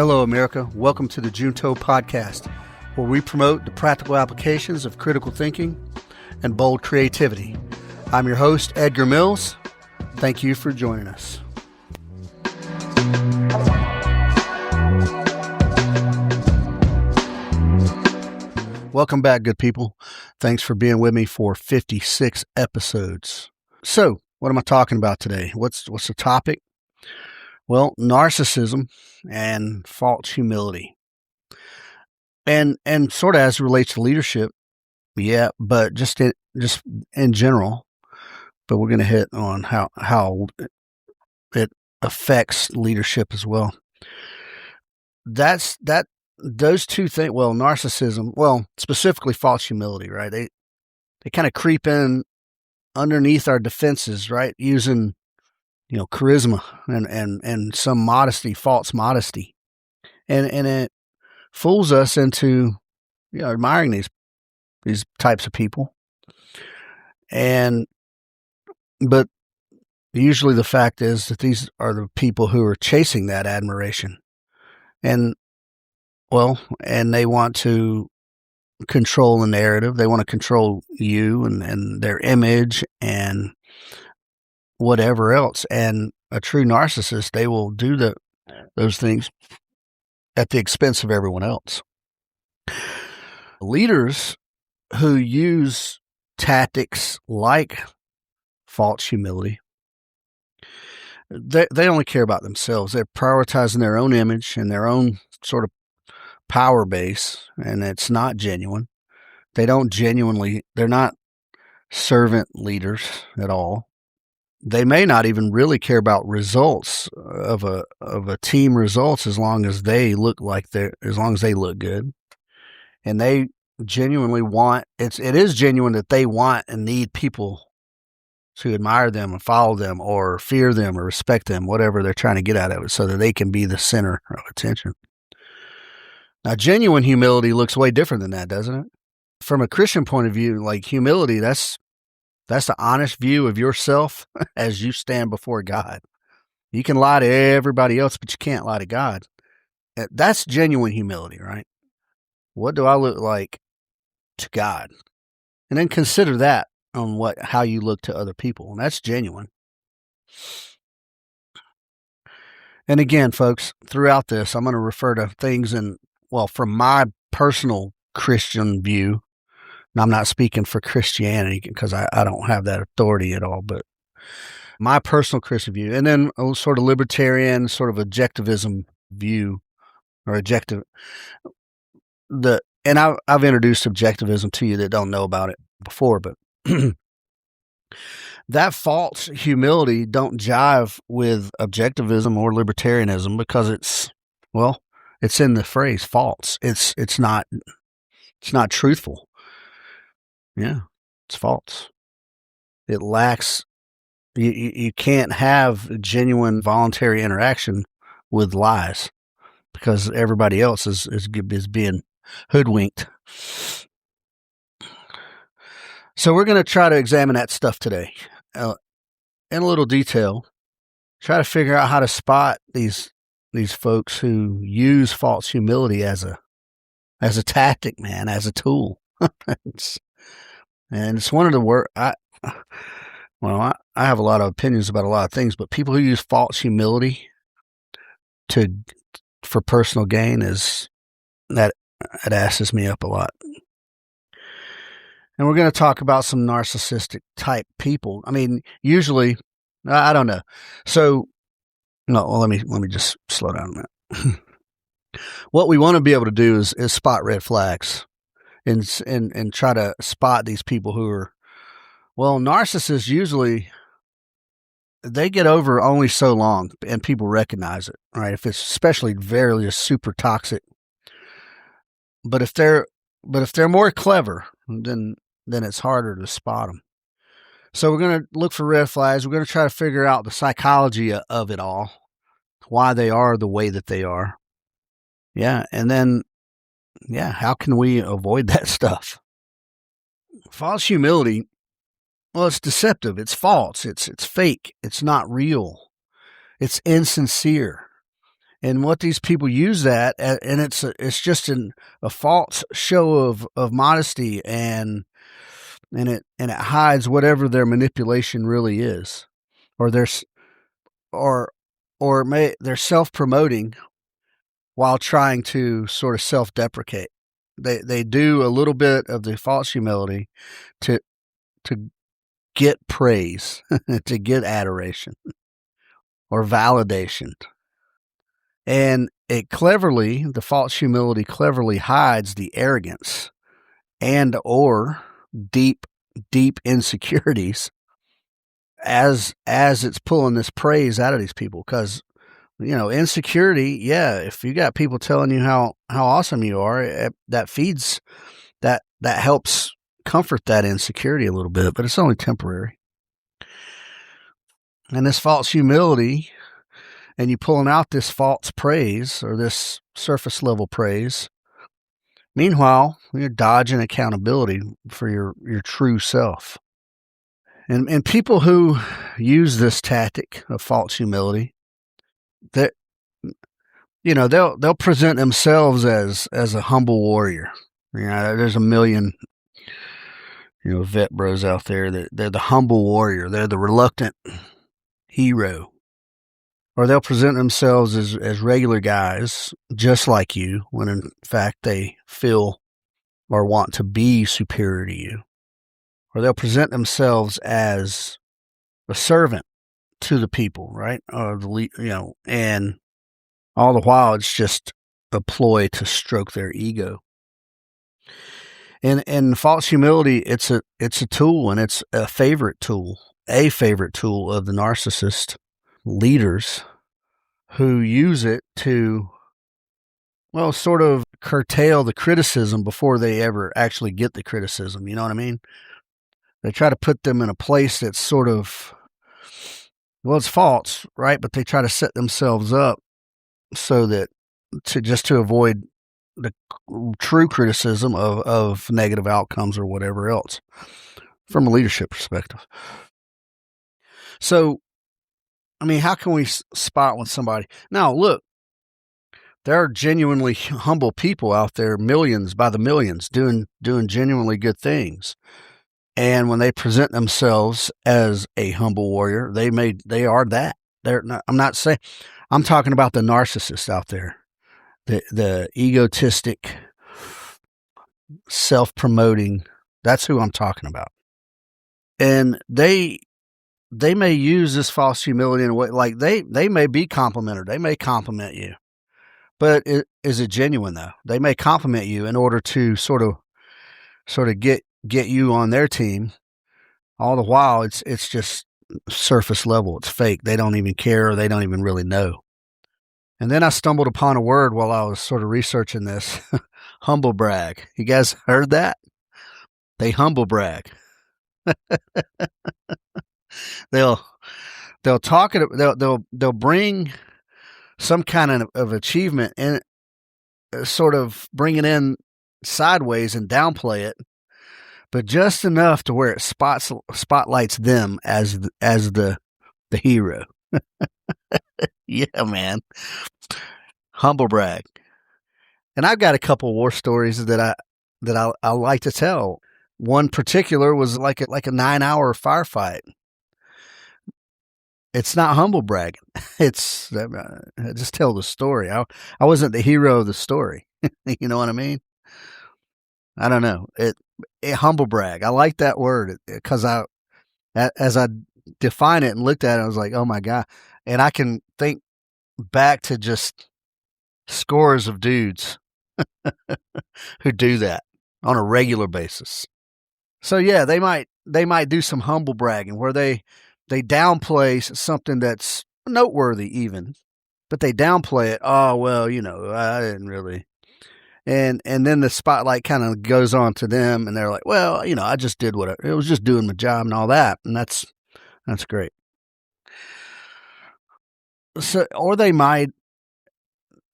Hello, America. Welcome to the Junto Podcast, where we promote the practical applications of critical thinking and bold creativity. I'm your host, Edgar Mills. Thank you for joining us. Welcome back, good people. Thanks for being with me for 56 episodes. So, what am I talking about today? What's the topic? Well, narcissism and false humility. And sort of as it relates to leadership, yeah, but just in general. But we're going to hit on how it affects leadership as well. Those two things. Well, narcissism. Well, specifically false humility, right? They kind of creep in underneath our defenses, right? Using charisma and some modesty, false modesty, and it fools us into admiring these types of people, but usually the fact is that these are the people who are chasing that admiration, and they want to control the narrative. They want to control you and their image and whatever else. And a true narcissist, they will do those things at the expense of everyone else. Leaders who use tactics like false humility, they only care about themselves. They're prioritizing their own image and their own sort of power base, and it's not genuine. They're not servant leaders at all. They may not even really care about results of a team results as long as they look good, and they genuinely want it is genuine that they want and need people to admire them and follow them or fear them or respect them, whatever they're trying to get out of it, so that they can be the center of attention. Now, genuine humility looks way different than that, doesn't it? From a Christian point of view, like humility, that's the honest view of yourself as you stand before God. You can lie to everybody else, but you can't lie to God. That's genuine humility, right? What do I look like to God? And then consider that on how you look to other people. And that's genuine. And again, folks, throughout this, I'm going to refer to things from my personal Christian view. And I'm not speaking for Christianity because I don't have that authority at all, but my personal Christian view, and then a sort of libertarian, sort of objectivism view, or objective. And I've introduced objectivism to you that don't know about it before, but that false humility don't jive with objectivism or libertarianism because it's in the phrase false. It's not truthful. Yeah, it's false. It lacks. You can't have genuine voluntary interaction with lies because everybody else is being hoodwinked. So we're going to try to examine that stuff today in a little detail. Try to figure out how to spot these folks who use false humility as a tactic, man, as a tool. And it's one of the I have a lot of opinions about a lot of things, but people who use false humility for personal gain it asses me up a lot. And we're going to talk about some narcissistic type people. I mean, usually, I don't know. So, no, well, let me just slow down a minute. What we want to be able to do is spot red flags and try to spot these people who are, narcissists usually, they get over only so long and people recognize it, right? If it's especially very super toxic. But if they're more clever, then it's harder to spot them. So we're going to look for red flags. We're going to try to figure out the psychology of it all, why they are the way that they are. Yeah, and then, how can we avoid that stuff? False humility, it's deceptive. It's false. It's fake. It's not real. It's insincere. And what these people use that, and it's just a false show of modesty, and it hides whatever their manipulation really is, or or they're self-promoting while trying to sort of self-deprecate. They do a little bit of the false humility to get praise, to get adoration or validation. And the false humility cleverly hides the arrogance and or deep insecurities as it's pulling this praise out of these people. Because, insecurity, if you got people telling you how awesome you are, that feeds, that helps comfort that insecurity a little bit, but it's only temporary. And this false humility, and you pulling out this false praise or this surface level praise, meanwhile, you're dodging accountability for your true self. And people who use this tactic of false humility, that they'll present themselves as a humble warrior. There's a million vet bros out there that they're the humble warrior. They're the reluctant hero. Or they'll present themselves as regular guys, just like you, when in fact they feel or want to be superior to you. Or they'll present themselves as a servant to the people, right? Or and all the while it's just a ploy to stroke their ego. And false humility, it's a tool, and it's a favorite tool of the narcissist leaders, who use it to, sort of curtail the criticism before they ever actually get the criticism. You know what I mean? They try to put them in a place that's sort of, it's false, right? But they try to set themselves up so that to avoid the true criticism of negative outcomes or whatever else from a leadership perspective. So, how can we spot when somebody... Now, look, there are genuinely humble people out there, millions by the millions, doing genuinely good things. And when they present themselves as a humble warrior, they are that. I'm talking about the narcissist out there, the egotistic, self-promoting. That's who I'm talking about. And they may use this false humility in a way, like they may be complimentary. They may compliment you, but is it genuine though? They may compliment you in order to sort of get you on their team. All the while, it's just surface level. It's fake. They don't even care, or they don't even really know. And then I stumbled upon a word while I was sort of researching this: humble brag. You guys heard that? They humble brag. They'll talk it. They'll bring some kind of achievement and sort of bring it in sideways and downplay it, but just enough to where it spotlights them as the hero. Yeah, man. Humble brag. And I've got a couple war stories that I like to tell. One particular was like a 9-hour firefight. It's not humble bragging. It's just tell the story. I wasn't the hero of the story. You know what I mean? I don't know. It humble brag. I like that word because as I define it and looked at it, I was like, oh my God. And I can think back to just scores of dudes who do that on a regular basis. So yeah, they might do some humble bragging where they downplay something that's noteworthy even, but they downplay it. Oh, well, I didn't really. And then the spotlight kind of goes on to them, and they're like, well, I just did what it was, just doing my job and all that. And that's great. So, or they might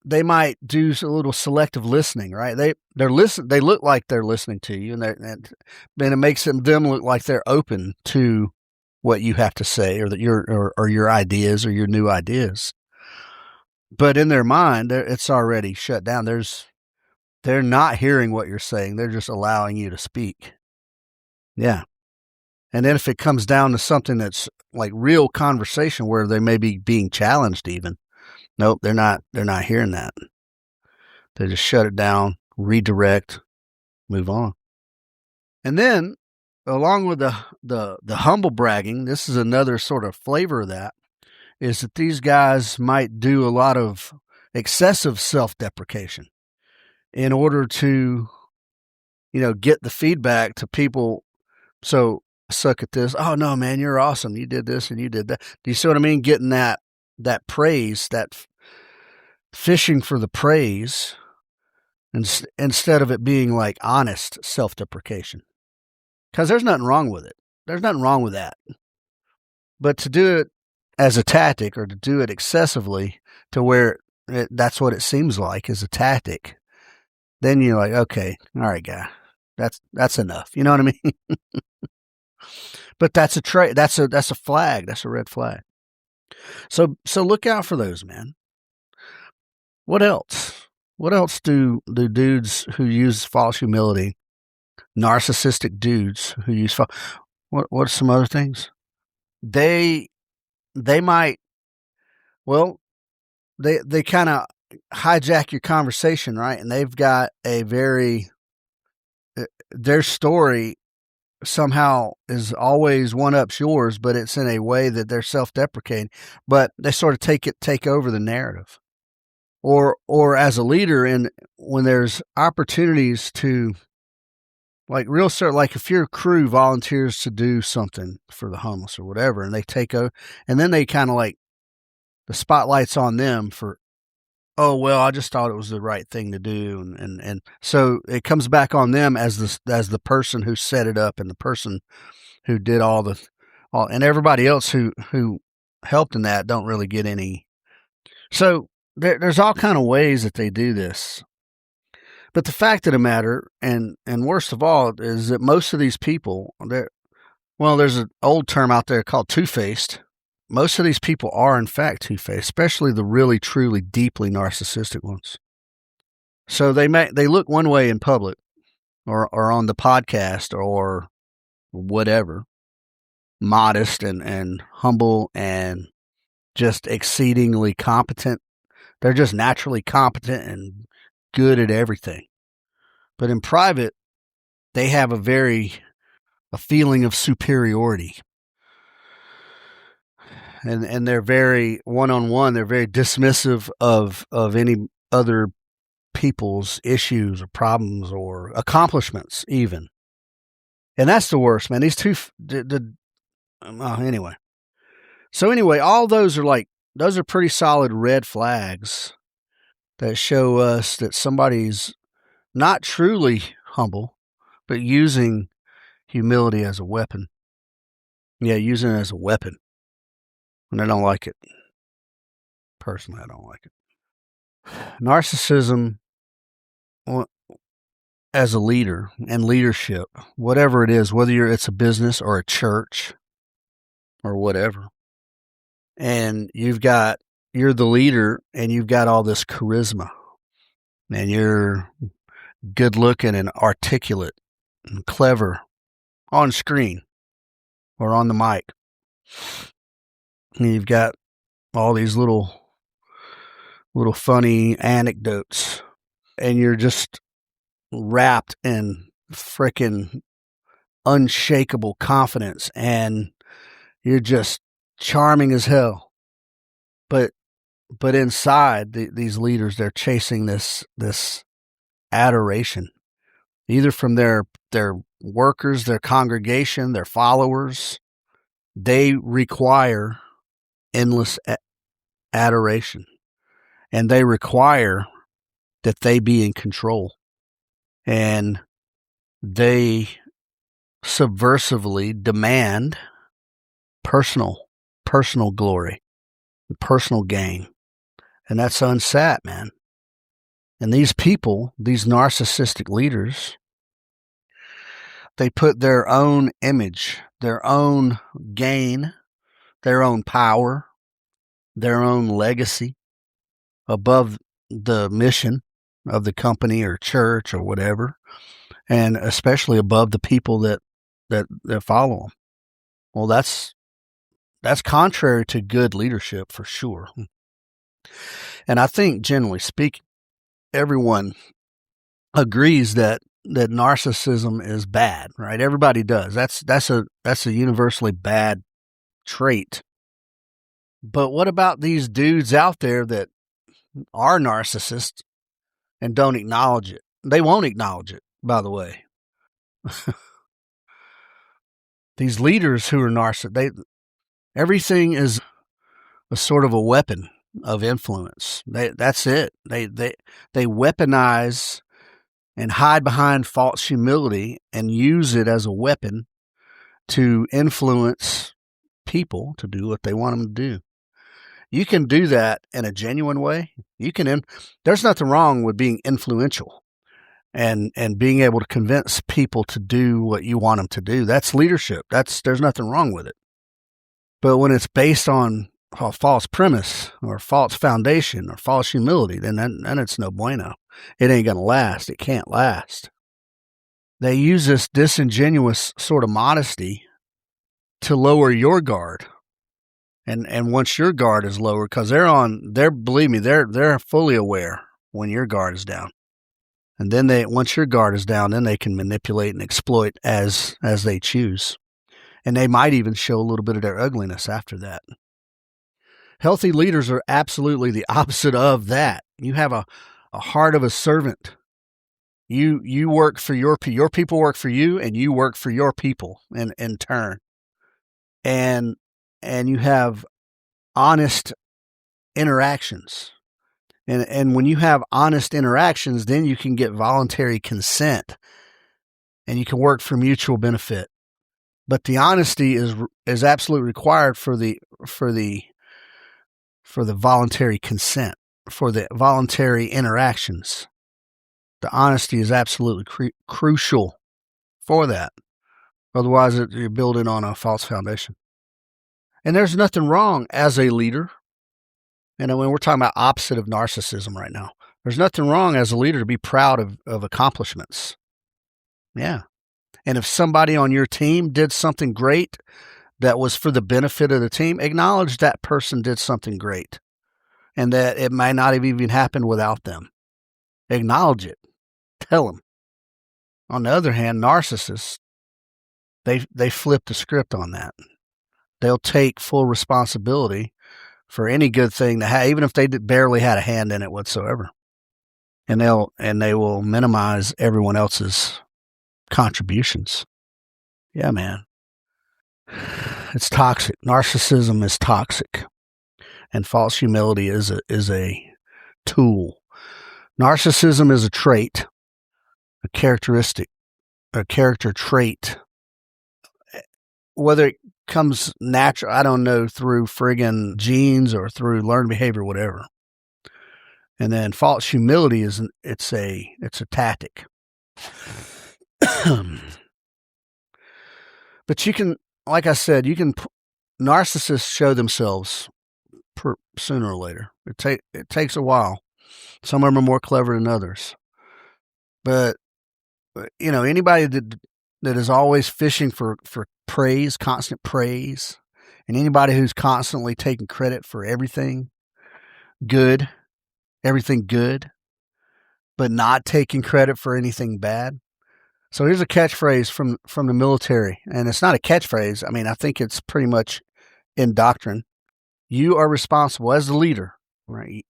do a little selective listening, right? They look like they're listening to you, and it makes them look like they're open to what you have to say, or that your ideas or your new ideas. But in their mind, it's already shut down. They're not hearing what you're saying. They're just allowing you to speak. Yeah. And then if it comes down to something that's like real conversation where they may be being challenged even, nope, they're not hearing that. They just shut it down, redirect, move on. And then along with the humble bragging, this is another sort of flavor of that, is that these guys might do a lot of excessive self-deprecation in order to, get the feedback to people. So suck at this. Oh no, man, you're awesome. You did this and you did that. Do you see what I mean? Getting that praise, that fishing for the praise, instead of it being like honest self-deprecation. Because there's nothing wrong with it. There's nothing wrong with that. But to do it as a tactic, or to do it excessively to where that's what it seems like is a tactic, then you're like, okay, all right, guy, that's enough. You know what I mean? But that's a trait. That's a flag. That's a red flag. So look out for those, man. What else? What else do dudes who use false humility, narcissistic dudes who use what are some other things? They might, well, they kind of hijack your conversation, right? And they've got their story somehow is always one-ups yours, but it's in a way that they're self-deprecating, but they sort of take over the narrative. Or as a leader, and when there's opportunities to, like like if your crew volunteers to do something for the homeless or whatever, and they take over, and then they kind of like, the spotlight's on them for, oh, well, I just thought it was the right thing to do. And so it comes back on them as the person who set it up, and the person who did all, and everybody else who helped in that don't really get any. So there's all kind of ways that they do this. But the fact of the matter, and worst of all, is that most of these people, there's an old term out there called two-faced. Most of these people are, in fact, two-faced, especially the really, truly, deeply narcissistic ones. So they look one way in public, or on the podcast, or whatever, modest and humble and just exceedingly competent. They're just naturally competent and good at everything. But in private, they have a feeling of superiority. And they're very one-on-one. They're very dismissive of any other people's issues or problems or accomplishments even. And that's the worst, man. These two, anyway. So anyway, all those are pretty solid red flags that show us that somebody's not truly humble, but using humility as a weapon. Yeah, using it as a weapon. And I don't like it. Personally, I don't like it. Narcissism, as a leader and leadership, whatever it is, whether it's a business or a church or whatever, and you're the leader and you've got all this charisma, and you're good looking and articulate and clever on screen or on the mic. And you've got all these little funny anecdotes, and you're just wrapped in frickin' unshakable confidence, and you're just charming as hell. But inside, these leaders, they're chasing this adoration, either from their workers, their congregation, their followers. They require endless adoration, and they require that they be in control, and they subversively demand personal glory, personal gain, and that's unsat, man. And these people, these narcissistic leaders, they put their own image, their own gain, their own power, their own legacy above the mission of the company or church or whatever, and especially above the people that follow them. Well, that's contrary to good leadership for sure. And I think, generally speaking, everyone agrees that narcissism is bad, right? Everybody does. That's a universally bad trait. But what about these dudes out there that are narcissists and don't acknowledge it? They won't acknowledge it, by the way. These leaders who are narcissists, everything is a sort of a weapon of influence. That's it. They weaponize and hide behind false humility and use it as a weapon to influence people to do what they want them to do. You can do that in a genuine way. There's nothing wrong with being influential and being able to convince people to do what you want them to do. That's leadership. There's nothing wrong with it. But when it's based on a false premise or false foundation or false humility, then it's no bueno. It ain't going to last. It can't last. They use this disingenuous sort of modesty to lower your guard. And once your guard is lowered, because believe me, they're fully aware when your guard is down. And then once your guard is down, then they can manipulate and exploit as they choose. And they might even show a little bit of their ugliness after that. Healthy leaders are absolutely the opposite of that. You have a heart of a servant. You work for your people work for you, and you work for your people in turn. And you have honest interactions. And when you have honest interactions, then you can get voluntary consent and you can work for mutual benefit. But the honesty is absolutely required for the voluntary consent, for the voluntary interactions. The honesty is absolutely crucial for that. Otherwise, you're building on a false foundation. And there's nothing wrong as a leader. And when we're talking about opposite of narcissism right now, there's nothing wrong as a leader to be proud of accomplishments. Yeah. And if somebody on your team did something great that was for the benefit of the team, acknowledge that person did something great and that it might not have even happened without them. Acknowledge it. Tell them. On the other hand, narcissists, they flip the script on that. They'll take full responsibility for any good thing to have, even if they barely had a hand in it whatsoever. And they will minimize everyone else's contributions. Yeah, man. It's toxic. Narcissism is toxic. And false humility is a tool. Narcissism is a trait, a characteristic, a character trait. Whether it comes natural, I don't know, through friggin' genes or through learned behavior, whatever. And then false humility it's a tactic. But you can, like I said, narcissists show themselves sooner or later. It takes a while. Some of them are more clever than others. But anybody that is always fishing for praise, constant praise, and anybody who's constantly taking credit for everything good, but not taking credit for anything bad. So here's a catchphrase from the military, and it's not a catchphrase. I mean, I think it's pretty much in doctrine. You are responsible as the leader, right?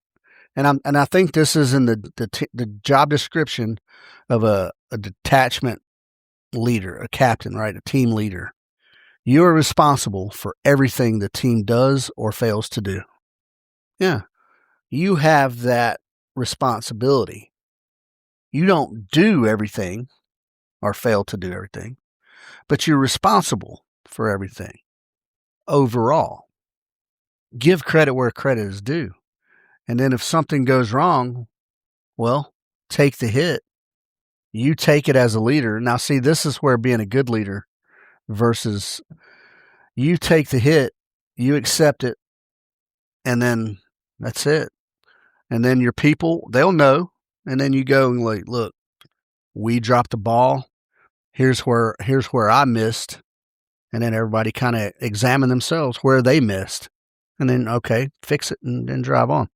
And I think this is in the job description of a detachment leader, a captain, right? A team leader. You are responsible for everything the team does or fails to do. Yeah. You have that responsibility. You don't do everything or fail to do everything, but you're responsible for everything overall. Give credit where credit is due. And then if something goes wrong, well, take the hit. You take it as a leader. Now, see, this is where being a good leader versus you take the hit, you accept it, and then that's it. And then your people, they'll know. And then you go and like, look, we dropped the ball. Here's where I missed. And then everybody kind of examine themselves where they missed. And then, okay, fix it and then drive on.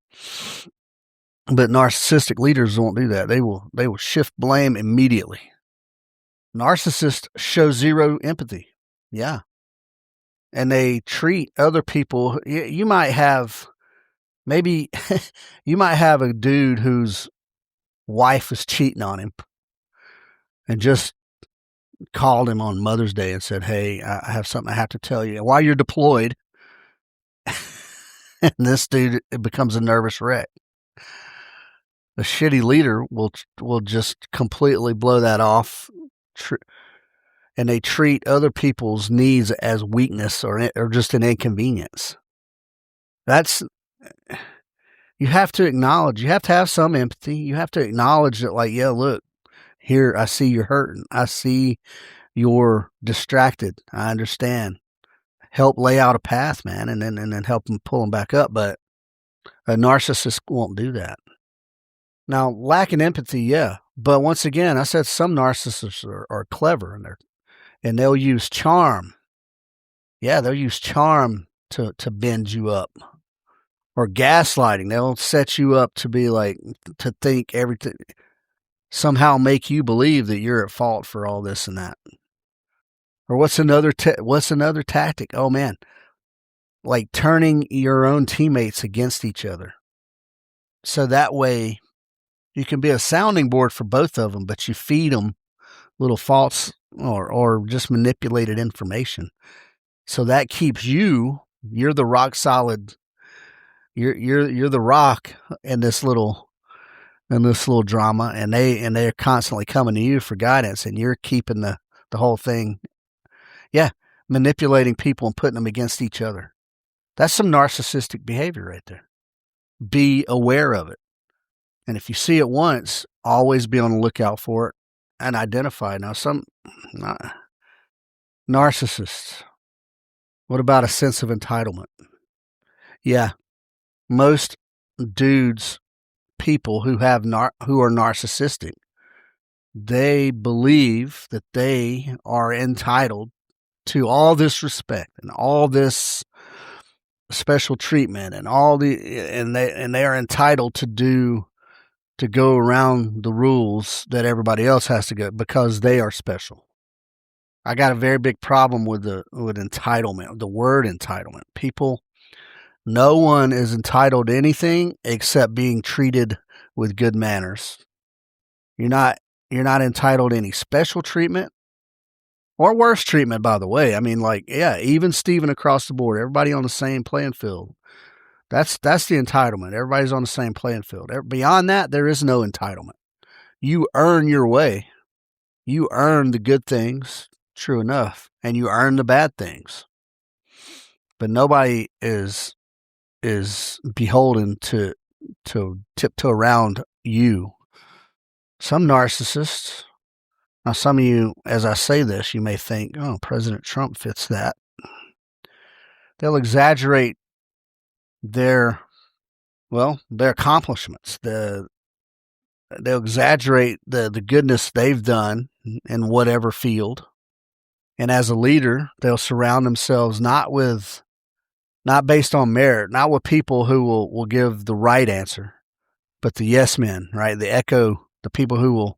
But narcissistic leaders won't do that. They will shift blame immediately. Narcissists show zero empathy. Yeah. And they treat other people. You might have, maybe, you might have a dude whose wife was cheating on him and just called him on Mother's Day and said, hey, I have something I have to tell you. While you're deployed, and this dude becomes a nervous wreck. A shitty leader will just completely blow that off, and they treat other people's needs as weakness or just an inconvenience. That's, you have to acknowledge, you have to have some empathy. You have to acknowledge that, like, yeah, look, here, I see you're hurting. I see you're distracted. I understand. Help lay out a path, man, and then help them pull them back up. But a narcissist won't do that. Now, lacking empathy, yeah. But once again, I said some narcissists are clever, and they'll use charm. Yeah, they'll use charm to bend you up. Or gaslighting. They'll set you up to be like, to think everything, somehow make you believe that you're at fault for all this and that. Or what's another tactic? Oh, man. Like turning your own teammates against each other. So that way you can be a sounding board for both of them, but you feed them little false or just manipulated information. So that keeps you're the rock solid. You're the rock in this little drama, and they're constantly coming to you for guidance, and you're keeping the whole thing. Yeah, manipulating people and putting them against each other. That's some narcissistic behavior right there. Be aware of it. And if you see it once, always be on the lookout for it and identify. Now, some narcissists, what about a sense of entitlement? Yeah, most people who are narcissistic, they believe that they are entitled to all this respect and all this special treatment and they are entitled to go around the rules that everybody else has to go because they are special. I got a very big problem with entitlement, the word entitlement. People, no one is entitled to anything except being treated with good manners. You're not entitled to any special treatment or worse treatment, by the way. I mean, like, yeah, even Steven across the board, everybody on the same playing field. That's the entitlement. Everybody's on the same playing field. Beyond that, there is no entitlement. You earn your way. You earn the good things, true enough, and you earn the bad things. But nobody is beholden to tiptoe around you. Some narcissists, now some of you, as I say this, you may think, oh, President Trump fits that. They'll exaggerate their accomplishments. They'll exaggerate the goodness they've done in whatever field. And as a leader, they'll surround themselves not based on merit, not with people who will give the right answer, but the yes men, right? The people who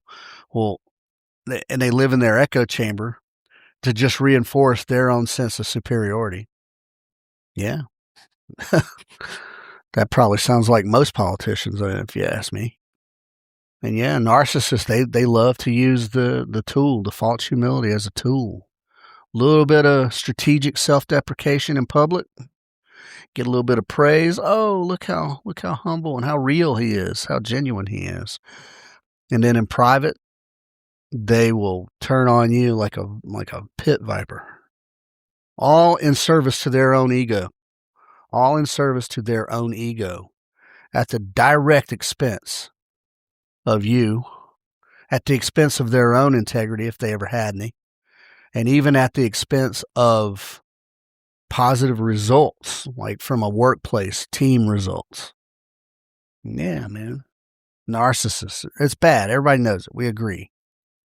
will, and they live in their echo chamber to just reinforce their own sense of superiority. Yeah. That probably sounds like most politicians, if you ask me. And yeah, narcissists, they love to use the tool, the false humility as a tool. A little bit of strategic self-deprecation in public. Get a little bit of praise. Oh, look how humble and how real he is, how genuine he is. And then in private, they will turn on you like a pit viper. All in service to their own ego. All in service to their own ego. At the direct expense of you. At the expense of their own integrity, if they ever had any. And even at the expense of positive results, like from a workplace, team results. Yeah, man. Narcissist. It's bad. Everybody knows it. We agree.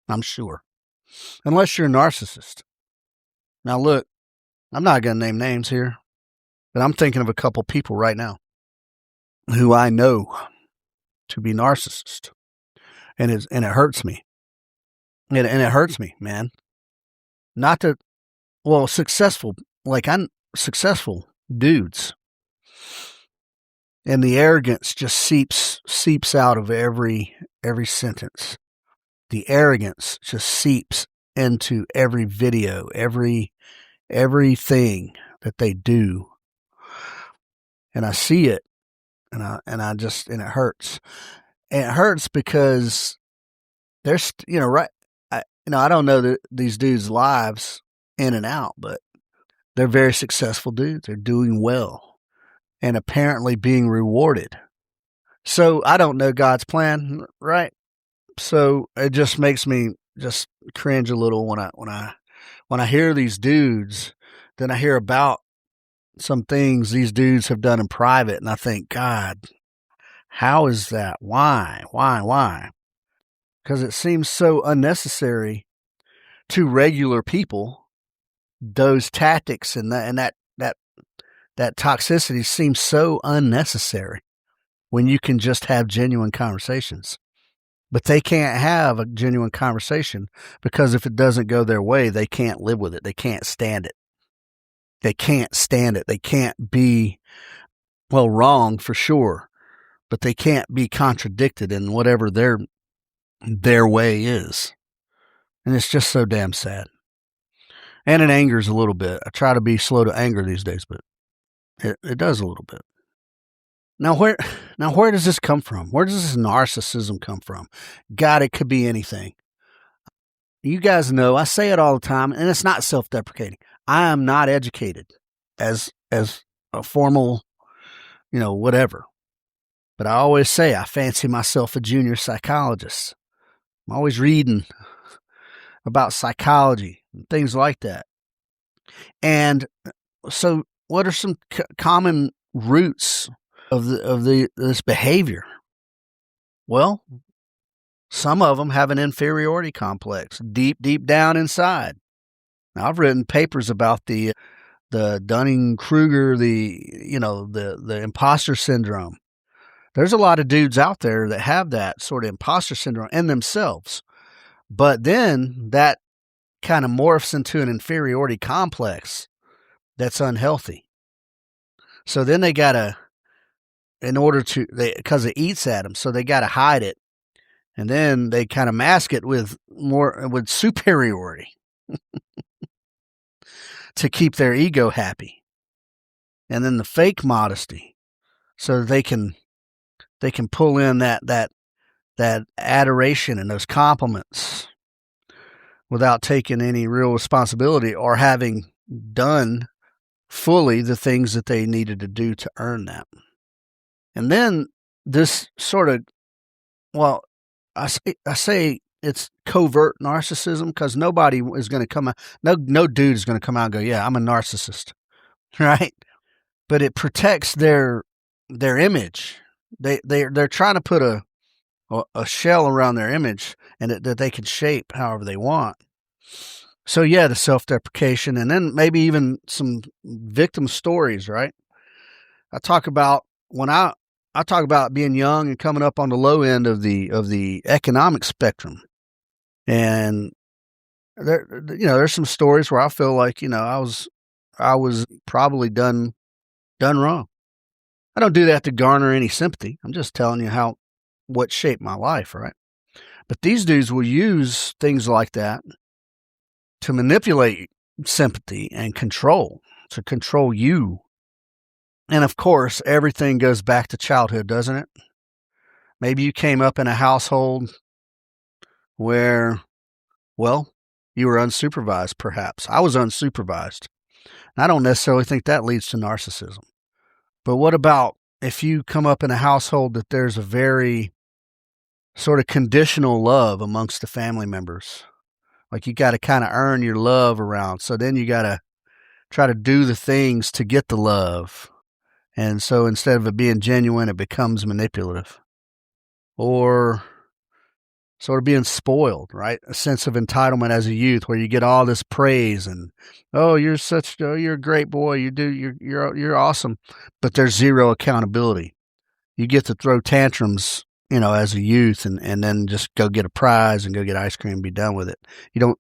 I'm sure. Unless you're a narcissist. Now, look, I'm not going to name names here, but I'm thinking of a couple people right now who I know to be narcissist. And it hurts me. And it hurts me, man. Not to, well, successful, like I'm successful dudes. And the arrogance just seeps out of every sentence. The arrogance just seeps into every video, everything that they do. And I see it, and it hurts. And it hurts because there's, right. I don't know these dudes' lives in and out, but they're very successful dudes. They're doing well and apparently being rewarded. So I don't know God's plan, right? So it just makes me just cringe a little when I hear these dudes. Then I hear about some things these dudes have done in private, and I think, God, how is that? Why? Because it seems so unnecessary to regular people. Those tactics and that toxicity seems so unnecessary when you can just have genuine conversations. But they can't have a genuine conversation because if it doesn't go their way, they can't live with it. They can't stand it. They can't stand it. They can't be, well, wrong for sure, but they can't be contradicted in whatever their way is. And it's just so damn sad. And it angers a little bit. I try to be slow to anger these days, but it does a little bit. Now where does this come from? Where does this narcissism come from? God, it could be anything. You guys know, I say it all the time, and it's not self-deprecating. I am not educated as a formal, whatever. But I always say I fancy myself a junior psychologist. I'm always reading about psychology and things like that. And so what are some common roots of this behavior? Well, some of them have an inferiority complex deep down inside. Now, I've written papers about the Dunning-Kruger, the imposter syndrome. There's a lot of dudes out there that have that sort of imposter syndrome in themselves. But then that kind of morphs into an inferiority complex that's unhealthy. So then they got to, because it eats at them, so they got to hide it. And then they kind of mask it with superiority to keep their ego happy. And then the fake modesty, so they can pull in that adoration and those compliments without taking any real responsibility or having done fully the things that they needed to do to earn that. And then this sort of, well, I say it's covert narcissism because nobody is going to come out, no dude is going to come out and go, yeah, I'm a narcissist, right? But it protects their image. They're trying to put a shell around their image and that they can shape however they want. So yeah, the self-deprecation, and then maybe even some victim stories, right? I talk about being young and coming up on the low end of the economic spectrum, and there's some stories where I feel like I was probably done wrong. I don't do that to garner any sympathy. I'm just telling you what shaped my life, right? But these dudes will use things like that to manipulate sympathy and to control you. And of course, everything goes back to childhood, doesn't it? Maybe you came up in a household where, well, you were unsupervised, perhaps. I was unsupervised. I don't necessarily think that leads to narcissism. But what about if you come up in a household that there's a very sort of conditional love amongst the family members? Like you got to kind of earn your love around. So then you got to try to do the things to get the love. And so instead of it being genuine, it becomes manipulative. Or sort of being spoiled, right? A sense of entitlement as a youth where you get all this praise and, oh, you're a great boy. You're awesome. But there's zero accountability. You get to throw tantrums, as a youth and then just go get a prize and go get ice cream and be done with it.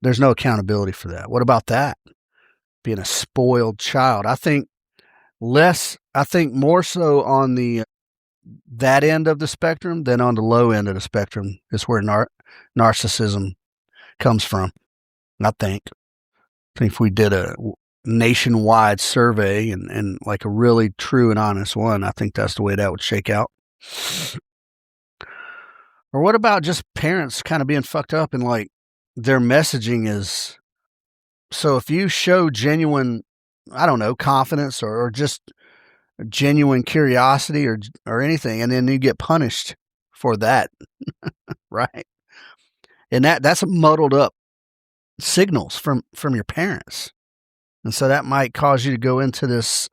There's no accountability for that. What about that? Being a spoiled child. I think more so on that end of the spectrum than on the low end of the spectrum is where narcissism comes from. I think if we did a nationwide survey and like a really true and honest one, I think that's the way that would shake out. Or what about just parents kind of being fucked up and like their messaging is, so if you show genuine, I don't know, confidence or just genuine curiosity or anything, and then you get punished for that, right? And that's muddled up signals from your parents. And so that might cause you to go into this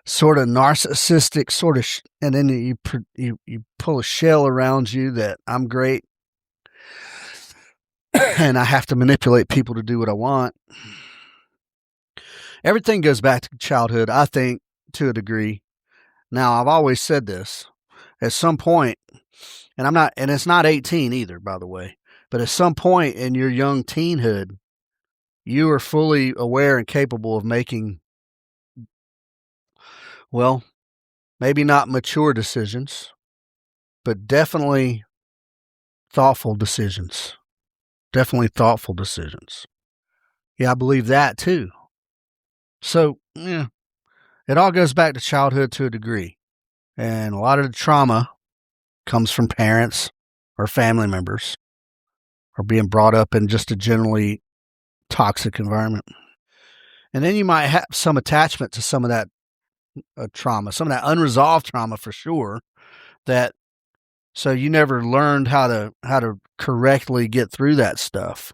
sort of narcissistic sort of, and then you pull a shell around you that I'm great and I have to manipulate people to do what I want. Everything goes back to childhood, I think, to a degree. Now, I've always said this. At some point, and it's not 18 either, by the way, but at some point in your young teenhood, you are fully aware and capable of making, well, maybe not mature decisions, but definitely thoughtful decisions. Definitely thoughtful decisions. Yeah, I believe that too. So, yeah, it all goes back to childhood to a degree. And a lot of the trauma comes from parents or family members or being brought up in just a generally toxic environment. And then you might have some attachment to some of that trauma, some of that unresolved trauma for sure, so you never learned how to correctly get through that stuff.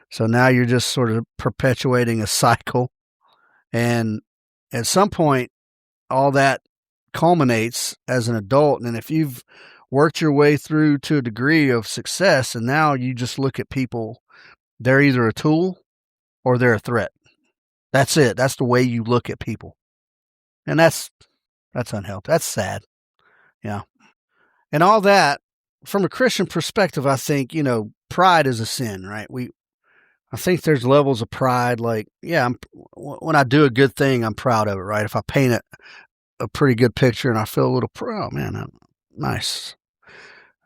So now you're just sort of perpetuating a cycle. And at some point, all that culminates as an adult. And if you've worked your way through to a degree of success, and now you just look at people, they're either a tool or they're a threat. That's it. That's the way you look at people. And that's unhealthy. That's sad. Yeah. And all that, from a Christian perspective, I think, pride is a sin, right? I think there's levels of pride. Like, yeah, when I do a good thing, I'm proud of it, right? If I paint a pretty good picture and I feel a little proud, man, I'm nice.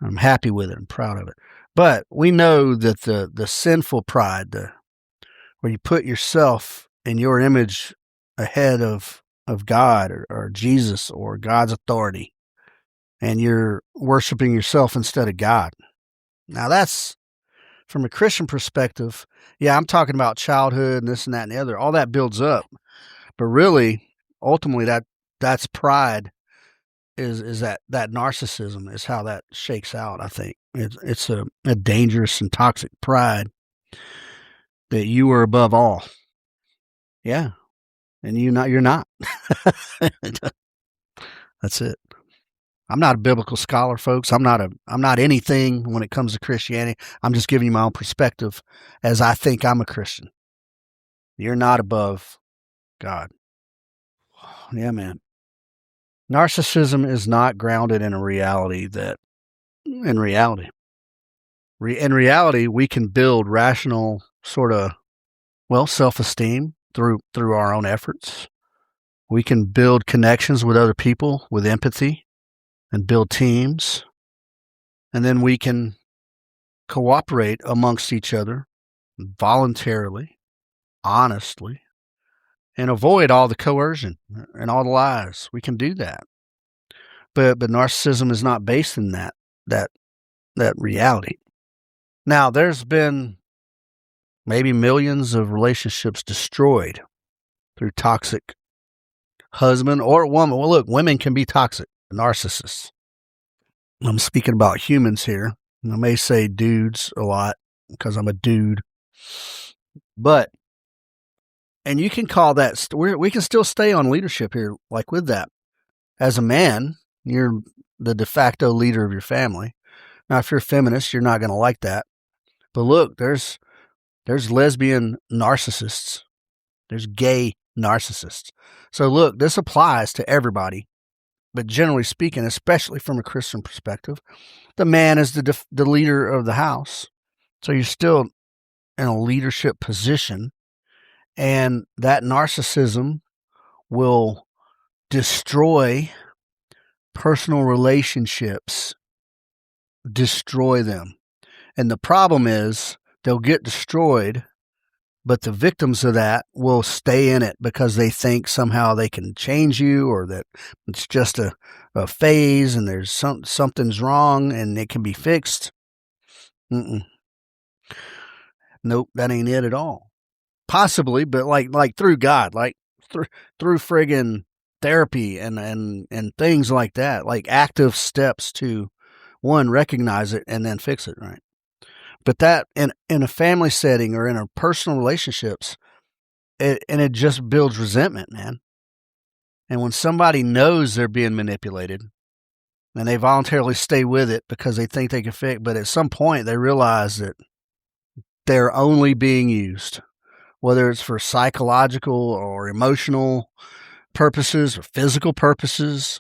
I'm happy with it. I'm proud of it. But we know that the sinful pride, where you put yourself and your image ahead of God or Jesus or God's authority, and you're worshiping yourself instead of God. Now that's, from a Christian perspective, yeah, I'm talking about childhood and this and that and the other. All that builds up. But really, ultimately, that's pride is that narcissism is how that shakes out, I think. It's a dangerous and toxic pride that you are above all. Yeah. And you're not. That's it. I'm not a biblical scholar, folks. I'm not anything when it comes to Christianity. I'm just giving you my own perspective as I think I'm a Christian. You're not above God. Yeah, man. Narcissism is not grounded in a reality in reality, we can build rational sort of, self-esteem through our own efforts. We can build connections with other people with empathy and build teams. And then we can cooperate amongst each other voluntarily, honestly, and avoid all the coercion and all the lies. We can do that. But narcissism is not based in that reality. Now, there's been maybe millions of relationships destroyed through toxic husband or woman. Well, look, women can be toxic, narcissists. I'm speaking about humans here. I may say dudes a lot because I'm a dude. But And you can call that, we can still stay on leadership here, like with that. As a man, you're the de facto leader of your family. Now, if you're a feminist, you're not going to like that. But look, there's lesbian narcissists. There's gay narcissists. So look, this applies to everybody. But generally speaking, especially from a Christian perspective, the man is the leader of the house. So you're still in a leadership position. And that narcissism will destroy personal relationships, destroy them. And the problem is they'll get destroyed, but the victims of that will stay in it because they think somehow they can change you, or that it's just a phase and there's something's wrong and it can be fixed. Nope, that ain't it at all. Possibly, but like through God, like through friggin' therapy and things like that, like active steps to, one, recognize it and then fix it, right? But that in a family setting or in a personal relationships, it just builds resentment, man. And when somebody knows they're being manipulated and they voluntarily stay with it because they think they can fix, but at some point they realize that they're only being used, whether it's for psychological or emotional purposes or physical purposes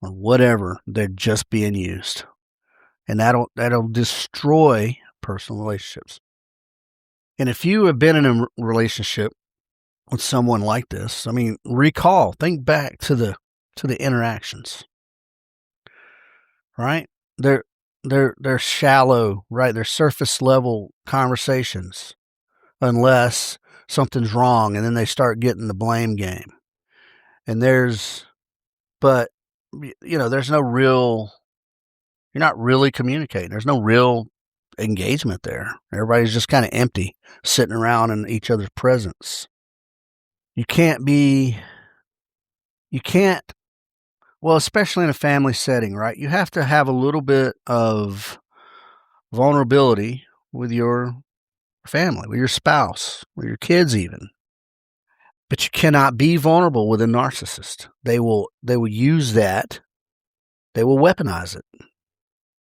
or whatever, they're just being used. And that'll destroy personal relationships. And if you have been in a relationship with someone like this, I mean, think back to the interactions, right? They're shallow, right? They're surface level conversations, unless something's wrong, and then they start getting the blame game. And there's no real, you're not really communicating. There's no real engagement there. Everybody's just kind of empty, sitting around in each other's presence. Well, especially in a family setting, right? You have to have a little bit of vulnerability with your family, with your spouse, with your kids even. But you cannot be vulnerable with a narcissist. They will use that. They will weaponize it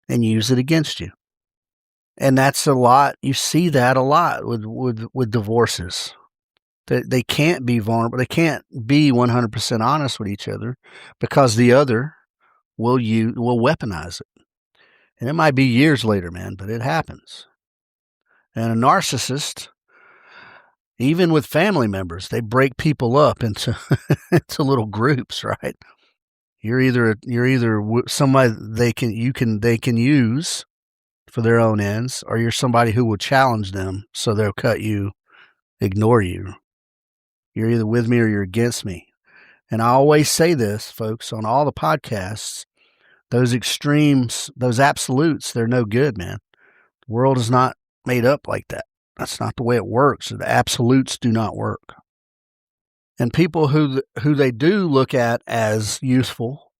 and use it against you. And that's a lot. You see that a lot with divorces. They can't be vulnerable. They can't be 100% honest with each other because the other will weaponize it. And it might be years later, man, but it happens. And a narcissist, even with family members, they break people up into into little groups, right? You're either somebody they can use for their own ends, or you're somebody who will challenge them so they'll cut you, ignore you. You're either with me or you're against me. And I always say this, folks, on all the podcasts, those extremes, those absolutes, they're no good, man. The world is not made up like that. That's not the way it works. The absolutes do not work. And people who they do look at as useful,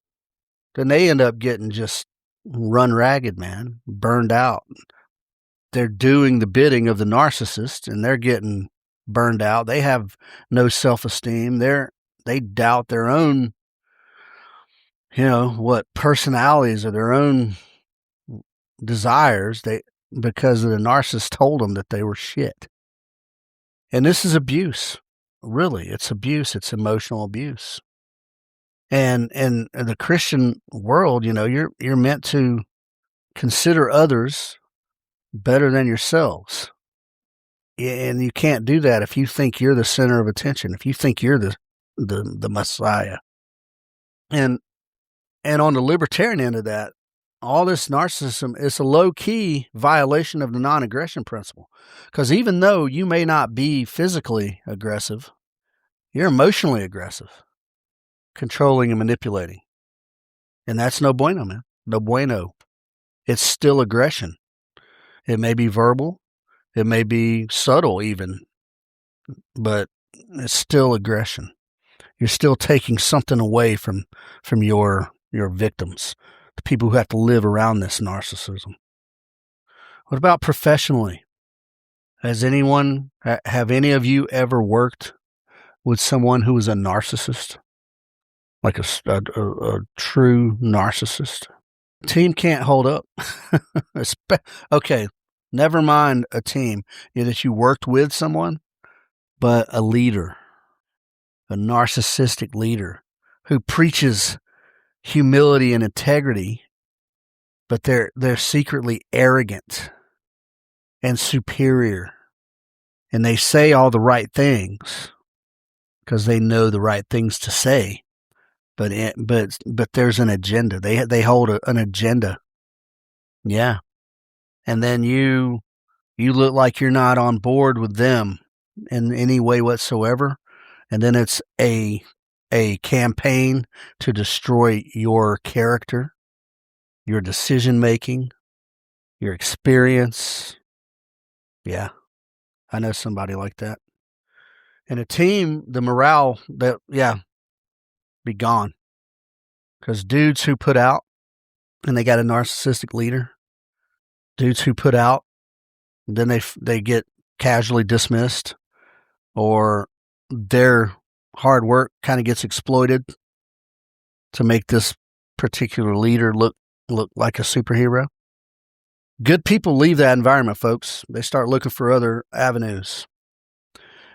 then they end up getting just run ragged, man, burned out. They're doing the bidding of the narcissist, and they're getting burned out. They have no self-esteem. They doubt their own, personalities or their own desires. Because the narcissist told them that they were shit. And this is abuse. Really, it's abuse. It's emotional abuse. And in the Christian world, you're meant to consider others better than yourselves. And you can't do that if you think you're the center of attention, if you think you're the Messiah. And on the libertarian end of that, all this narcissism is a low-key violation of the non-aggression principle. Because even though you may not be physically aggressive, you're emotionally aggressive, controlling and manipulating. And that's no bueno, man. No bueno. It's still aggression. It may be verbal. It may be subtle even. But it's still aggression. You're still taking something away from your victims, the people who have to live around this narcissism. What about professionally? Have any of you ever worked with someone who is a narcissist, like a true narcissist. Team can't hold up. Okay, never mind a team that you worked with someone, but a leader, a narcissistic leader who preaches humility and integrity, but they're secretly arrogant and superior, and they say all the right things because they know the right things to say, but there's an agenda. They hold an agenda. Yeah. And then you look like you're not on board with them in any way whatsoever, and then it's a campaign to destroy your character, your decision making, your experience. Yeah, I know somebody like that. And a team, the morale, be gone. Because dudes who put out, and they got a narcissistic leader, dudes who put out, then they get casually dismissed, or their hard work kind of gets exploited to make this particular leader look like a superhero. Good people leave that environment, folks. They start looking for other avenues.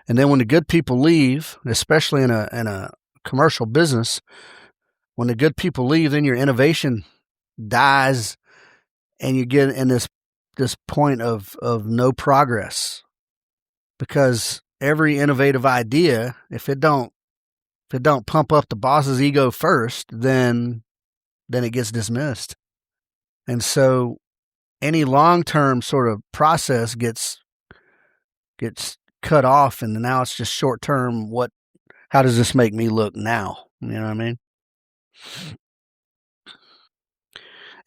And then when the good people leave, especially in a commercial business, when the good people leave, then your innovation dies, and you get in this point of no progress, because every innovative idea, if it don't pump up the boss's ego first, then it gets dismissed. And so any long-term sort of process gets cut off, and now it's just short-term. How does this make me look now? You know what I mean?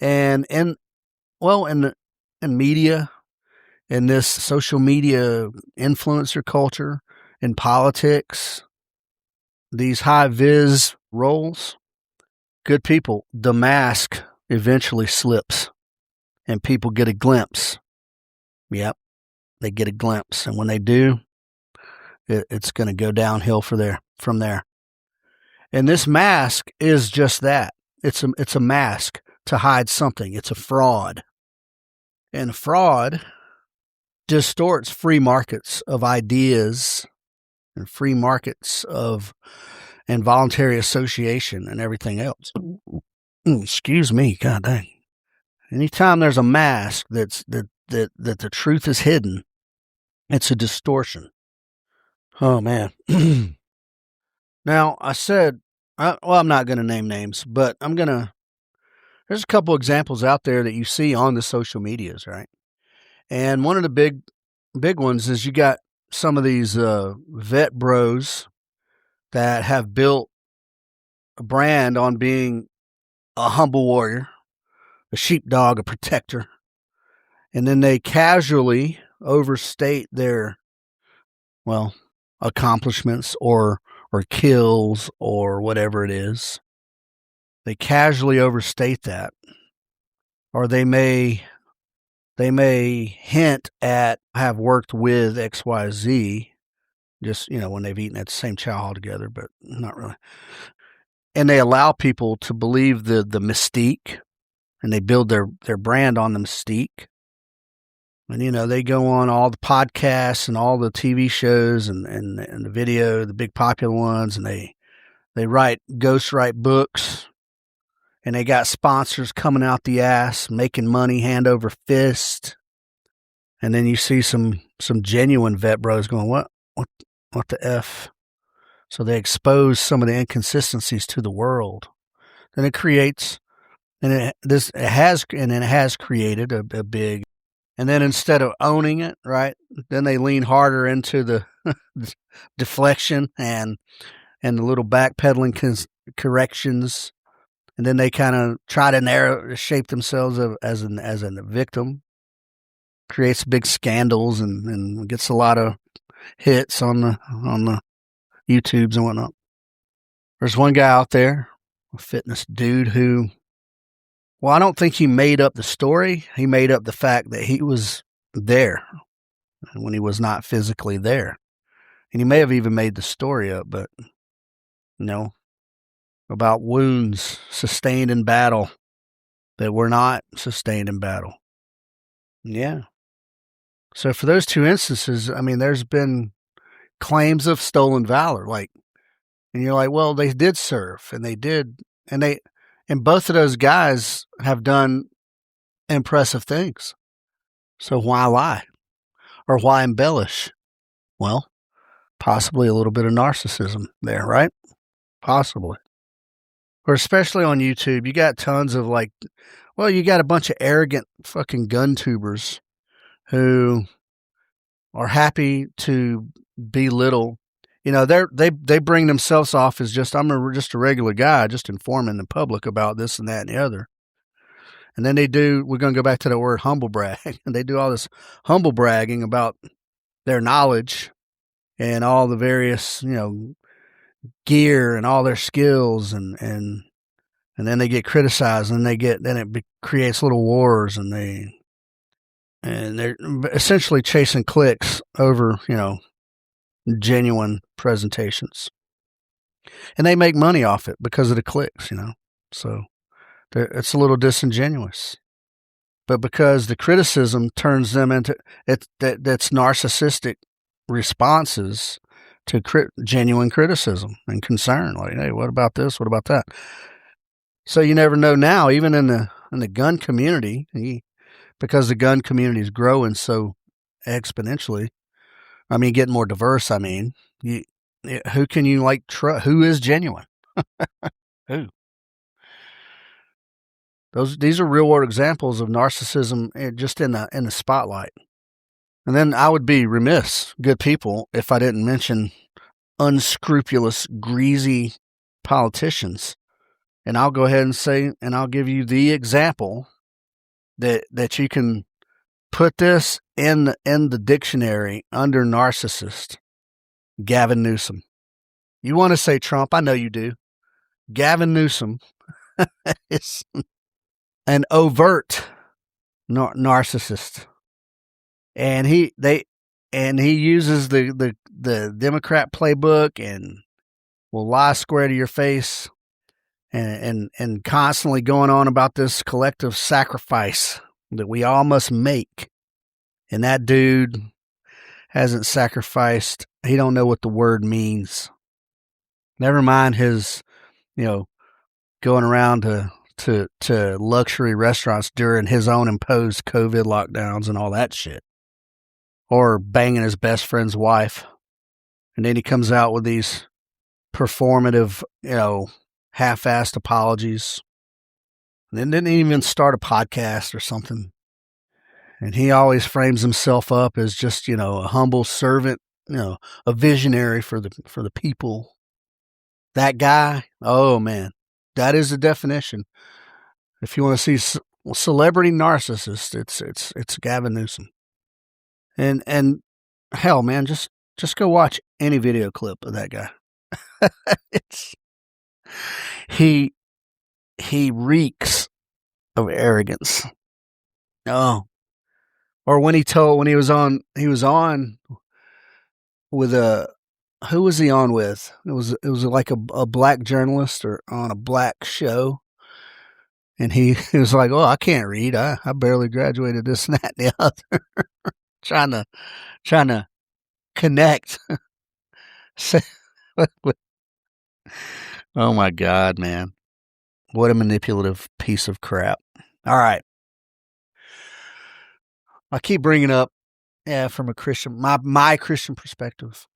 And in media, in this social media influencer culture, in politics, these high vis roles, good people, the mask eventually slips and people get a glimpse. Yep, they get a glimpse. And when they do, it's going to go downhill from there. And this mask is just that. It's a mask to hide something. It's a fraud. And fraud distorts free markets of ideas and free markets of involuntary association and everything else. Excuse me, God dang. Anytime there's a mask that the truth is hidden, it's a distortion. Oh man. Now I said, I'm not going to name names, but there's a couple examples out there that you see on the social medias, right? And one of the big ones is you got some of these vet bros that have built a brand on being a humble warrior, a sheepdog, a protector, and then they casually overstate their accomplishments or kills or whatever it is. They casually overstate that, or they may hint at have worked with XYZ, just when they've eaten at the same chow hall together, but not really. And they allow people to believe the mystique, and they build their brand on the mystique. And they go on all the podcasts and all the TV shows and the video, the big popular ones, and they ghostwrite books, and they got sponsors coming out the ass, making money hand over fist. And then you see some genuine vet bros going, what the F? So they expose some of the inconsistencies to the world. And it creates, and it has created a big. And then instead of owning it, right, then they lean harder into the deflection and the little backpedaling corrections. And then they kind of try to shape themselves as a victim. Creates big scandals and gets a lot of hits on the YouTubes and whatnot. There's one guy out there, a fitness dude who, I don't think he made up the story. He made up the fact that he was there when he was not physically there. And he may have even made the story up, but about wounds sustained in battle that were not sustained in battle. Yeah. So for those two instances, I mean, there's been claims of stolen valor, and you're like, well, they did serve, and and both of those guys have done impressive things. So why lie? Or why embellish? Well, possibly a little bit of narcissism there, right? Possibly. Or especially on YouTube, you got tons of you got a bunch of arrogant fucking gun tubers who are happy to belittle. They bring themselves off as just a regular guy, just informing the public about this and that and the other. And then we're going to go back to the word humble brag, and they do all this humble bragging about their knowledge and all the various, gear and all their skills, and then they get criticized, and it creates little wars, and they're essentially chasing clicks over, genuine presentations. And they make money off it because of the clicks, So it's a little disingenuous. But because the criticism turns them into that's narcissistic responses to genuine criticism and concern. Like, hey, what about this? What about that? So you never know now, even in the gun community, because the gun community is growing so exponentially. I mean, getting more diverse. I mean, who can you trust? Who is genuine? Who? These are real world examples of narcissism just in the spotlight. And then I would be remiss, good people, if I didn't mention unscrupulous, greasy politicians. And I'll go ahead and say, and I'll give you the example that you can put this in the dictionary under narcissist. Gavin Newsom. You want to say Trump? I know you do. Gavin Newsom is an overt narcissist, and he uses the Democrat playbook and will lie square to your face, and constantly going on about this collective sacrifice that we all must make. And that dude hasn't sacrificed. He don't know what the word means. Never mind his, going around to luxury restaurants during his own imposed COVID lockdowns and all that shit. Or banging his best friend's wife. And then he comes out with these performative, half-assed apologies. And then didn't even start a podcast or something. And he always frames himself up as just, a humble servant, a visionary for the people. That guy, oh man, that is the definition. If you want to see celebrity narcissist, it's Gavin Newsom. And hell, man, just go watch any video clip of that guy. He reeks of arrogance. Oh. Or when he was on with who was he on with? It was like a black journalist or on a black show. And he was like, oh, I can't read. I barely graduated this and that and the other. trying to connect. Oh my God, man. What a manipulative piece of crap. All right. I keep bringing up, from a Christian, my Christian perspective,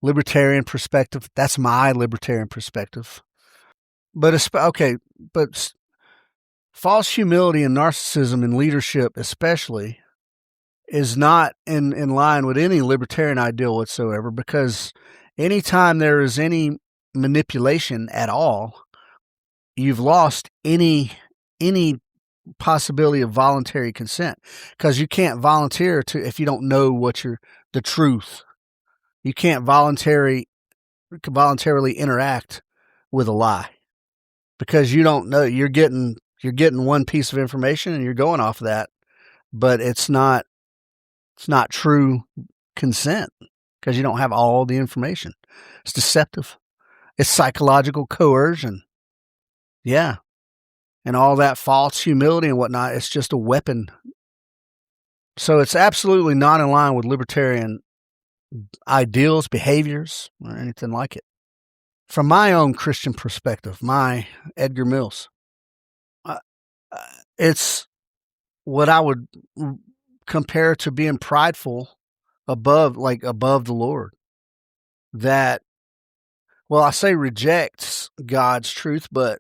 libertarian perspective. That's my libertarian perspective. But false humility and narcissism in leadership, especially, is not in line with any libertarian ideal whatsoever. Because anytime there is any manipulation at all, you've lost any possibility of voluntary consent, because you can't volunteer if you don't know the truth. You can't voluntarily interact with a lie because you don't know. You're getting one piece of information and you're going off of that, but it's not true consent. because you don't have all the information. It's deceptive. It's psychological coercion. Yeah. And all that false humility and whatnot, it's just a weapon. So it's absolutely not in line with libertarian ideals, behaviors, or anything like it. From my own Christian perspective, my Edgar Mills, it's what I would compare to being prideful above the Lord. That, well, I say rejects God's truth, but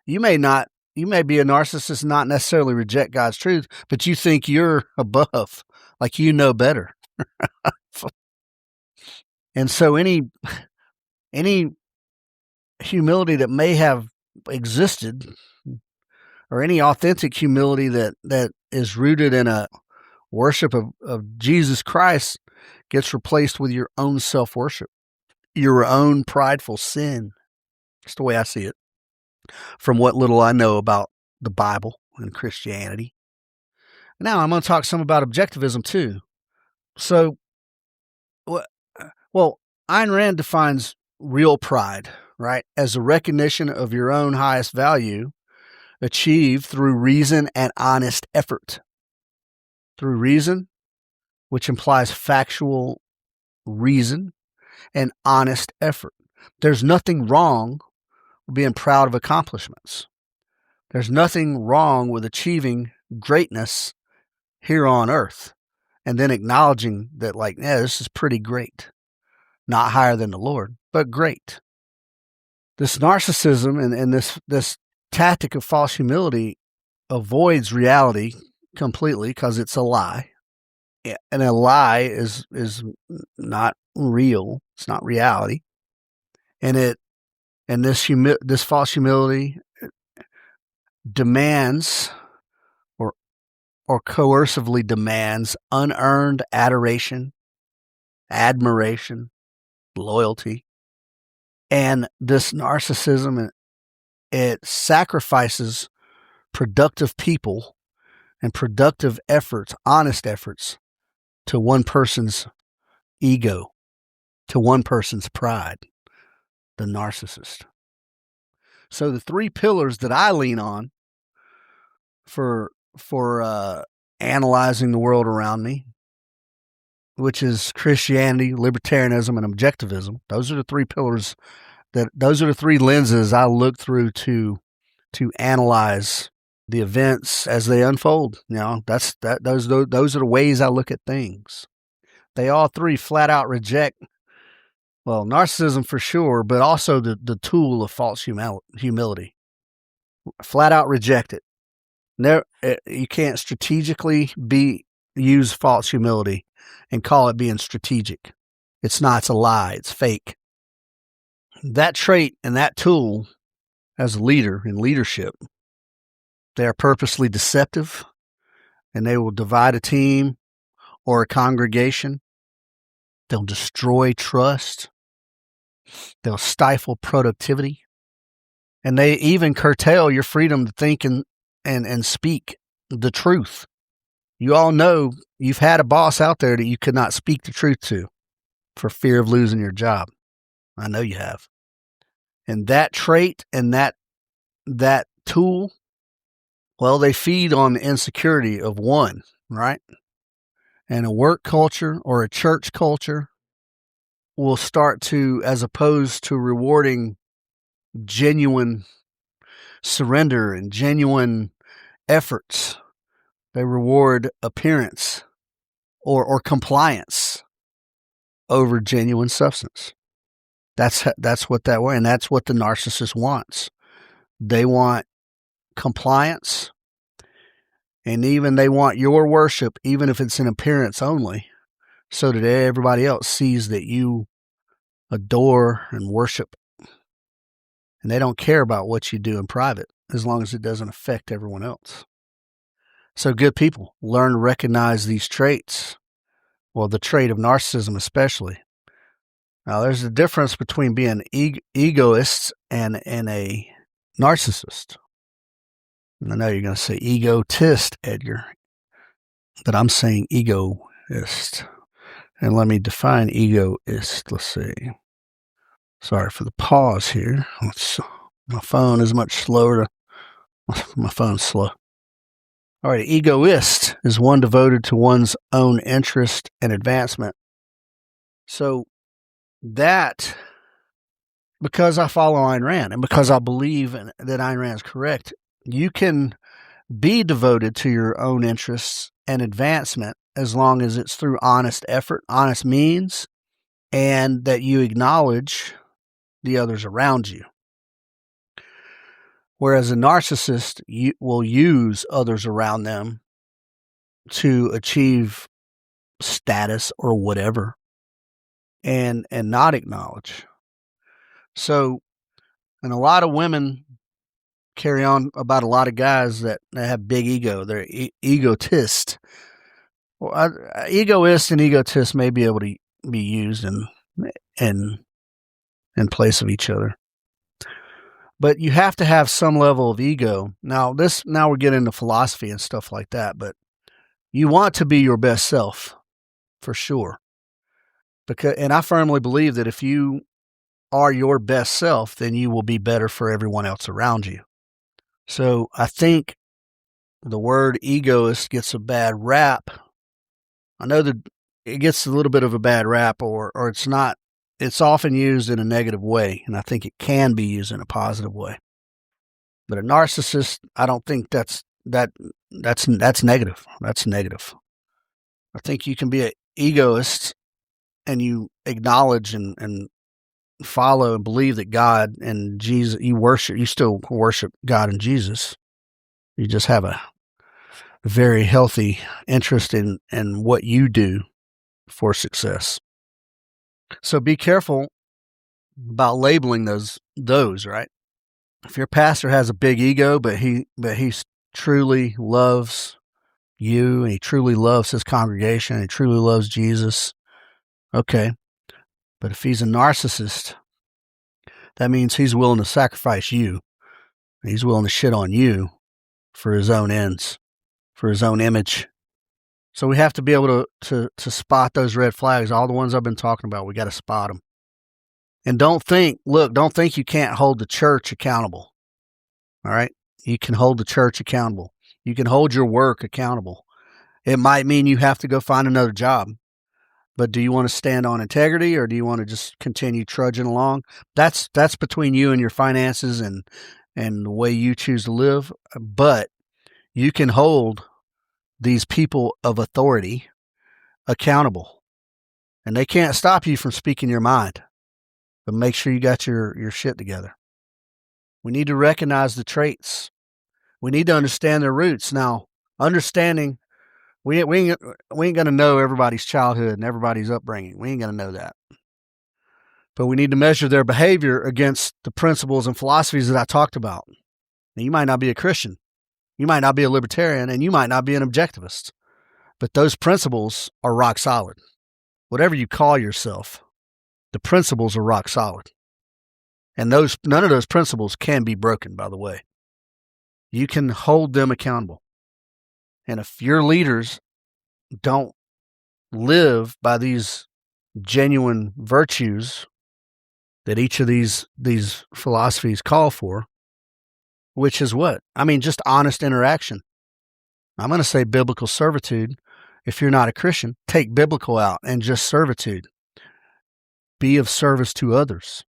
you may be a narcissist, not necessarily reject God's truth, but you think you're above, like you know better. And so any humility that may have existed, or any authentic humility that is rooted in a worship of Jesus Christ, gets replaced with your own self-worship, your own prideful sin. That's the way I see it, from what little I know about the Bible and Christianity. Now I'm going to talk some about objectivism too. So, well, Ayn Rand defines real pride, right, as a recognition of your own highest value achieved through reason and honest effort. Through reason, which implies factual reason, and honest effort. There's nothing wrong with being proud of accomplishments. There's nothing wrong with achieving greatness here on earth and then acknowledging that, like, yeah, this is pretty great. Not higher than the Lord, but great. This narcissism and this tactic of false humility avoids reality completely because it's a lie. And a lie is not real. It's not reality. And this false humility demands or coercively demands unearned adoration, admiration, loyalty. And this narcissism, it sacrifices productive people and productive efforts, honest efforts, to one person's ego, to one person's pride, the narcissist. So the three pillars that I lean on for analyzing the world around me, which is Christianity, libertarianism, and objectivism. Those are the three pillars those are the three lenses I look through to analyze the events as they unfold. You know, those are the ways I look at things. They all three flat out reject, well, narcissism for sure, but also the tool of false humility. Flat out reject it. You can't strategically use false humility and call it being strategic. It's not. It's a lie. It's fake. That trait and that tool as a leader in leadership, they are purposely deceptive, and they will divide a team or a congregation. They'll destroy trust. They'll stifle productivity. And they even curtail your freedom to think and speak the truth. You all know you've had a boss out there that you could not speak the truth to for fear of losing your job. I know you have. And that trait and that tool, well, they feed on the insecurity of one, right? And a work culture or a church culture will start to, as opposed to rewarding genuine surrender and genuine efforts, they reward appearance or compliance over genuine substance. That's what that way, and that's what the narcissist wants. They want compliance, and even they want your worship, even if it's an appearance only, so that everybody else sees that you adore and worship. And they don't care about what you do in private, as long as it doesn't affect everyone else. So good people, learn to recognize these traits. Well, the trait of narcissism especially. Now, there's a difference between being egoist and a narcissist. And I know you're going to say egotist, Edgar, but I'm saying egoist. And let me define egoist. Let's see. Sorry for the pause here. My phone is much slower. My phone's slow. All right, egoist is one devoted to one's own interest and advancement. So that, because I follow Ayn Rand and because I believe that Ayn Rand is correct, you can be devoted to your own interests and advancement as long as it's through honest effort, honest means, and that you acknowledge the others around you. Whereas a narcissist will use others around them to achieve status or whatever and not acknowledge. So, and a lot of women carry on about a lot of guys that have big ego. They're egotist. Well, egoist and egotist may be able to be used in place of each other. But you have to have some level of ego. Now we're getting into philosophy and stuff like that, but you want to be your best self for sure. And I firmly believe that if you are your best self, then you will be better for everyone else around you. So I think the word egoist gets a bad rap. I know that it gets a little bit of a bad rap, or it's not. It's often used in a negative way, and I think it can be used in a positive way. But a narcissist, I don't think that's negative. That's negative. I think you can be an egoist and you acknowledge and follow and believe that God and Jesus, you still worship God and Jesus. You just have a very healthy interest in what you do for success. So be careful about labeling those, right? If your pastor has a big ego, but he truly loves you and he truly loves his congregation and he truly loves Jesus, okay. But if he's a narcissist, that means he's willing to sacrifice you. He's willing to shit on you for his own ends, for his own image. So we have to be able to spot those red flags. All the ones I've been talking about, we got to spot them. And don't think you can't hold the church accountable. All right? You can hold the church accountable. You can hold your work accountable. It might mean you have to go find another job. But do you want to stand on integrity, or do you want to just continue trudging along? That's between you and your finances and the way you choose to live. But you can hold these people of authority accountable. And they can't stop you from speaking your mind. But make sure you got your shit together. We need to recognize the traits. We need to understand their roots. Now, understanding, we ain't going to know everybody's childhood and everybody's upbringing. We ain't going to know that. But we need to measure their behavior against the principles and philosophies that I talked about. Now, you might not be a Christian. You might not be a libertarian, and you might not be an objectivist. But those principles are rock solid. Whatever you call yourself, the principles are rock solid. And none of those principles can be broken, by the way. You can hold them accountable. And if your leaders don't live by these genuine virtues that each of these philosophies call for, which is what? I mean, just honest interaction. I'm going to say biblical servitude. If you're not a Christian, take biblical out and just servitude. Be of service to others.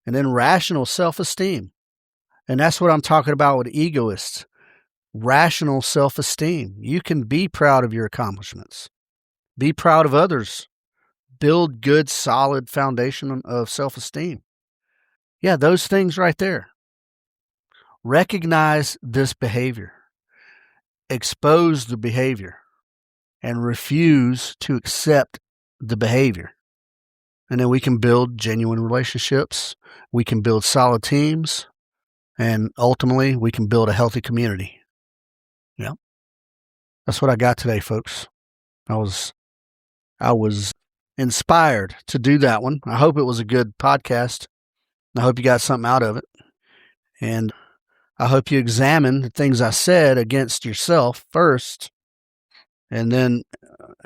And then rational self-esteem. And that's what I'm talking about with egoists. Rational self-esteem. You can be proud of your accomplishments. Be proud of others. Build good, solid foundation of self-esteem. Yeah, those things right there. Recognize this behavior. Expose the behavior. And refuse to accept the behavior. And then we can build genuine relationships. We can build solid teams. And ultimately, we can build a healthy community. Yeah. That's what I got today, folks. I was inspired to do that one. I hope it was a good podcast. I hope you got something out of it. And I hope you examine the things I said against yourself first, and then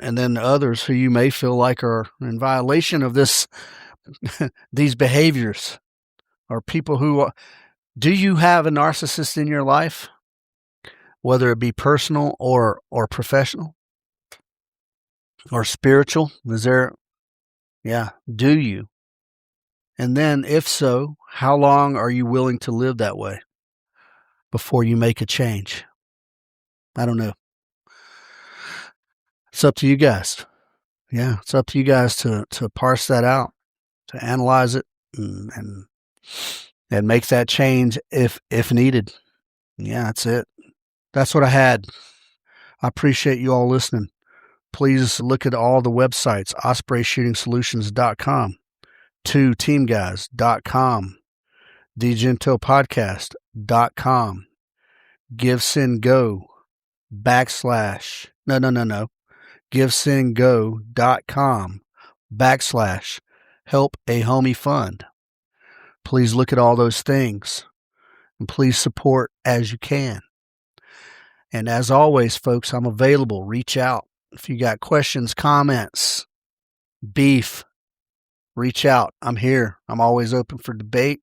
and then others who you may feel like are in violation of this, these behaviors, or people who do you have a narcissist in your life, whether it be personal or professional or spiritual? Is there, do you? And then if so, how long are you willing to live that way before you make a change? I don't know. It's up to you guys. Yeah, it's up to you guys to parse that out, to analyze it, and make that change if needed. Yeah, that's it. That's what I had. I appreciate you all listening. Please look at all the websites, ospreyshootingsolutions.com, 2teamguys.com, thegentilpodcast.com, givesendgo.com/help a homie fund. Please look at all those things, and please support as you can. And as always, folks, I'm available. Reach out. If you got questions, comments, beef, reach out. I'm here. I'm always open for debate.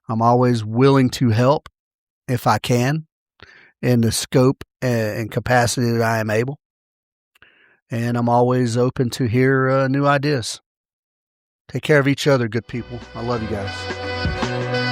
I'm always willing to help if I can, in the scope and capacity that I am able. And I'm always open to hear new ideas. Take care of each other, good people. I love you guys.